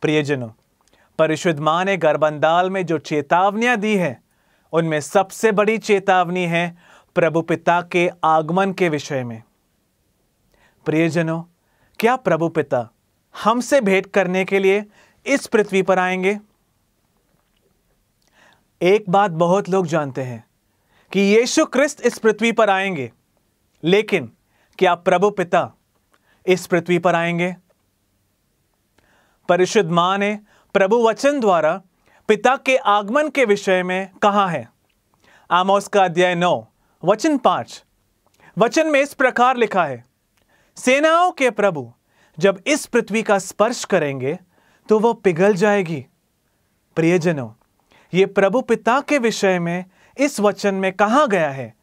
प्रियजनों, परिशुद्ध मां ने गर्भंडाल में जो चेतावनियां दी है, उनमें सबसे बड़ी चेतावनी है प्रभु पिता के आगमन के विषय में। प्रियजनों, क्या प्रभु पिता हमसे भेंट करने के लिए इस पृथ्वी पर आएंगे? एक बात बहुत लोग जानते हैं कि यीशु क्रिस्त इस पृथ्वी पर आएंगे, लेकिन क्या प्रभु पिता इस पृथ्वी पर आएंगे? परिशुद्ध मां ने प्रभु वचन द्वारा पिता के आगमन के विषय में कहा है। आमोस का अध्याय 9 वचन 5 वचन में इस प्रकार लिखा है, सेनाओं के प्रभु जब इस पृथ्वी का स्पर्श करेंगे तो वह पिघल जाएगी। प्रियजनों, ये प्रभु पिता के विषय में इस वचन में कहा गया है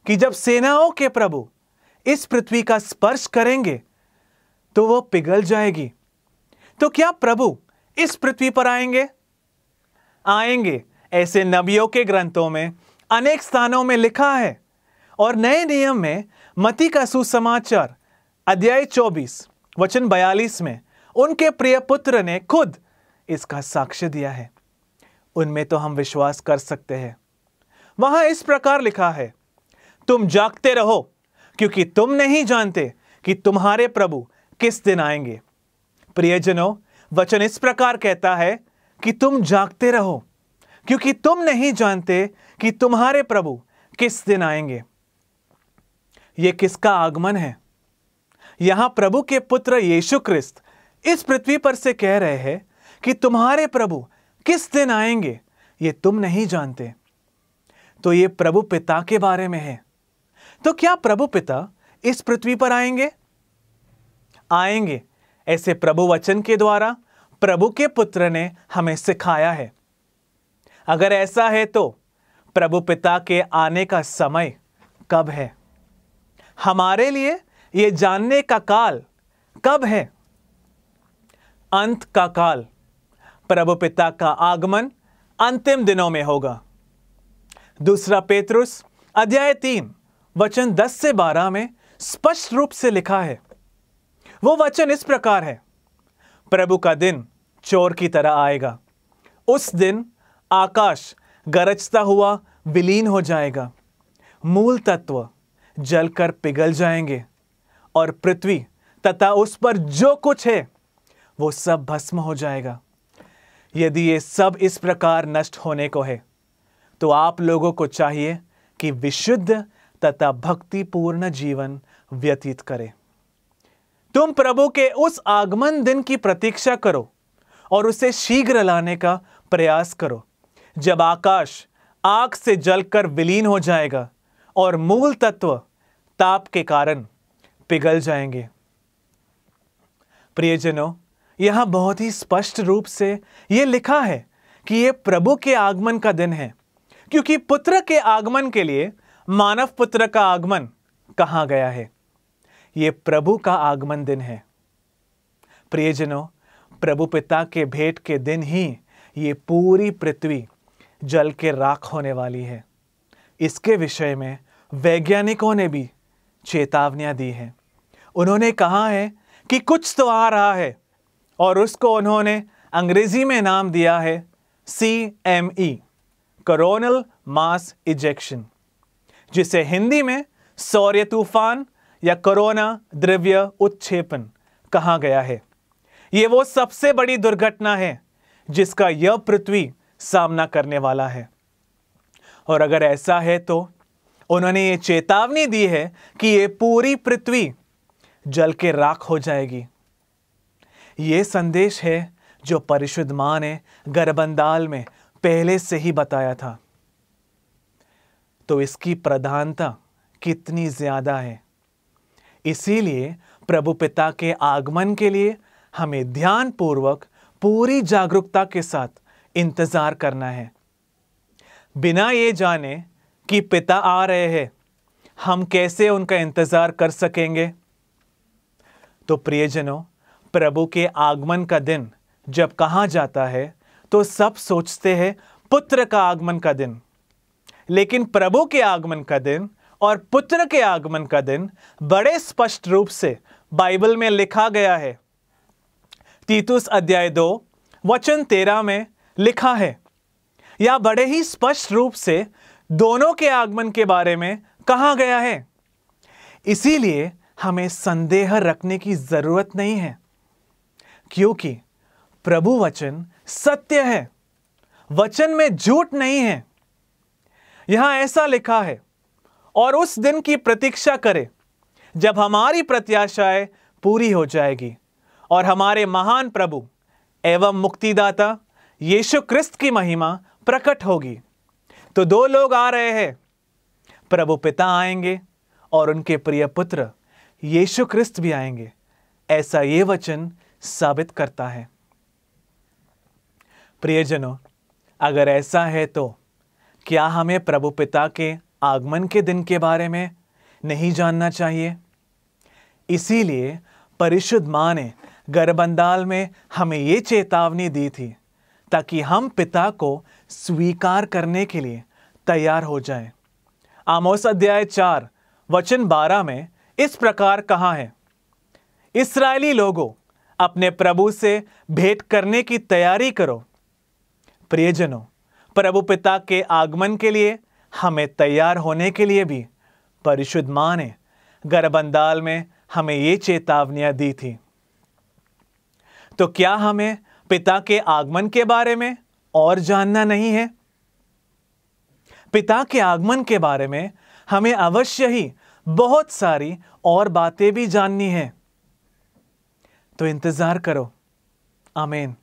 कि जब सेनाओं के प्रभु इस पृथ्वी का स्पर्श करेंगे तो वह पिघल जाएगी। तो क्या प्रभु इस पृथ्वी पर आएंगे? आएंगे, ऐसे नबियों के ग्रंथों में अनेक स्थानों में लिखा है, और नए नियम में मत्ती का सुसमाचार अध्याय 24 वचन 42 में उनके प्रिय पुत्र ने खुद इसका साक्ष्य दिया है। उनमें तो हम विश्वास कर सकते हैं। वहां इस प्रकार लिखा है, तुम जागते रहो क्योंकि तुम नहीं जानते कि तुम्हारे प्रभु किस दिन आएंगे। प्रियजनों, वचन इस प्रकार कहता है कि तुम जागते रहो क्योंकि तुम नहीं जानते कि तुम्हारे प्रभु किस दिन आएंगे। यह किसका आगमन है? यहां प्रभु के पुत्र यीशु क्रिस्त इस पृथ्वी पर से कह रहे हैं कि तुम्हारे प्रभु किस दिन आएंगे, ये तुम नहीं जानते। तो ये प्रभु पिता के बारे में है। तो क्या प्रभु पिता इस पृथ्वी पर आएंगे? आएंगे, ऐसे प्रभु वचन के द्वारा प्रभु के पुत्र ने हमें सिखाया है। अगर ऐसा है तो प्रभु पिता के आने का समय कब है? हमारे लिए यह जानने का काल कब है? अंत का काल, प्रभु पिता का आगमन अंतिम दिनों में होगा। दूसरा पेतरुस अध्याय 3 वचन 10 से 12 में स्पष्ट रूप से लिखा है। वो वचन इस प्रकार है, प्रभु का दिन चोर की तरह आएगा। उस दिन आकाश गरजता हुआ विलीन हो जाएगा, मूल तत्व जलकर पिघल जाएंगे, और पृथ्वी तथा उस पर जो कुछ है वो सब भस्म हो जाएगा। यदि ये सब इस प्रकार नष्ट होने को है, तो आप लोगों को चाहिए कि विशुद्ध तथा भक्तिपूर्ण जीवन व्यतीत करें। तुम प्रभु के उस आगमन दिन की प्रतीक्षा करो और उसे शीघ्र लाने का प्रयास करो, जब आकाश आग से जलकर विलीन हो जाएगा और मूल तत्व ताप के कारण पिघल जाएंगे। प्रियजनों, यहां बहुत ही स्पष्ट रूप से यह लिखा है कि यह प्रभु के आगमन का दिन है, क्योंकि पुत्र के आगमन के लिए मानव पुत्र का आगमन कहा गया है। यह प्रभु का आगमन दिन है। प्रियजनों, प्रभु पिता के भेंट के दिन ही ये पूरी पृथ्वी जल के राख होने वाली है। इसके विषय में वैज्ञानिकों ने भी चेतावनियां दी हैं। उन्होंने कहा है कि कुछ तो आ रहा है, और उसको उन्होंने अंग्रेजी में नाम दिया है CME, कोरोनल मास इजेक्शन, जिसे हिंदी में सौर्य तूफान या कोरोना द्रव्य उत्क्षेपण कहा गया है। यह वो सबसे बड़ी दुर्घटना है जिसका यह पृथ्वी सामना करने वाला है। और अगर ऐसा है तो उन्होंने ये चेतावनी दी है कि ये पूरी पृथ्वी जल के राख हो जाएगी। ये संदेश है जो परिशुद्ध मां ने गर्भंडाल में पहले से ही बताया था। तो इसकी प्रधानता कितनी ज्यादा है। इसीलिए प्रभु पिता के आगमन के लिए हमें ध्यानपूर्वक पूरी जागरूकता के साथ इंतजार करना है। बिना ये जाने कि पिता आ रहे हैं, हम कैसे उनका इंतजार कर सकेंगे? तो प्रियजनों, प्रभु के आगमन का दिन जब कहा जाता है तो सब सोचते हैं पुत्र का आगमन का दिन, लेकिन प्रभु के आगमन का दिन और पुत्र के आगमन का दिन बड़े स्पष्ट रूप से बाइबल में लिखा गया है। तीतुस अध्याय 2 वचन 13 में लिखा है, या बड़े ही स्पष्ट रूप से दोनों के आगमन के बारे में कहा गया है। इसीलिए हमें संदेह रखने की जरूरत नहीं है, क्योंकि प्रभु वचन सत्य है, वचन में झूठ नहीं है। यहां ऐसा लिखा है, और उस दिन की प्रतीक्षा करे जब हमारी प्रत्याशाएं पूरी हो जाएगी और हमारे महान प्रभु एवं मुक्तिदाता यीशु क्रिस्त की महिमा प्रकट होगी। तो दो लोग आ रहे हैं, प्रभु पिता आएंगे और उनके प्रिय पुत्र यीशु क्रिस्त भी आएंगे, ऐसा ये वचन साबित करता है। प्रियजनों, अगर ऐसा है तो क्या हमें प्रभु पिता के आगमन के दिन के बारे में नहीं जानना चाहिए? इसीलिए परिशुद्ध मां ने गर्भंडाल में हमें यह चेतावनी दी थी, ताकि हम पिता को स्वीकार करने के लिए तैयार हो जाएं। आमोस अध्याय 4 वचन 12 में इस प्रकार कहा है, इस्राएली लोगों, अपने प्रभु से भेंट करने की तैयारी करो। प्रियजनों, प्रभु पिता के आगमन के लिए हमें तैयार होने के लिए भी परिशुद्ध मां ने गर्भंडाल में हमें ये चेतावनियां दी थी। तो क्या हमें पिता के आगमन के बारे में और जानना नहीं है? पिता के आगमन के बारे में हमें अवश्य ही बहुत सारी और बातें भी जाननी है। तो इंतजार करो। आमीन।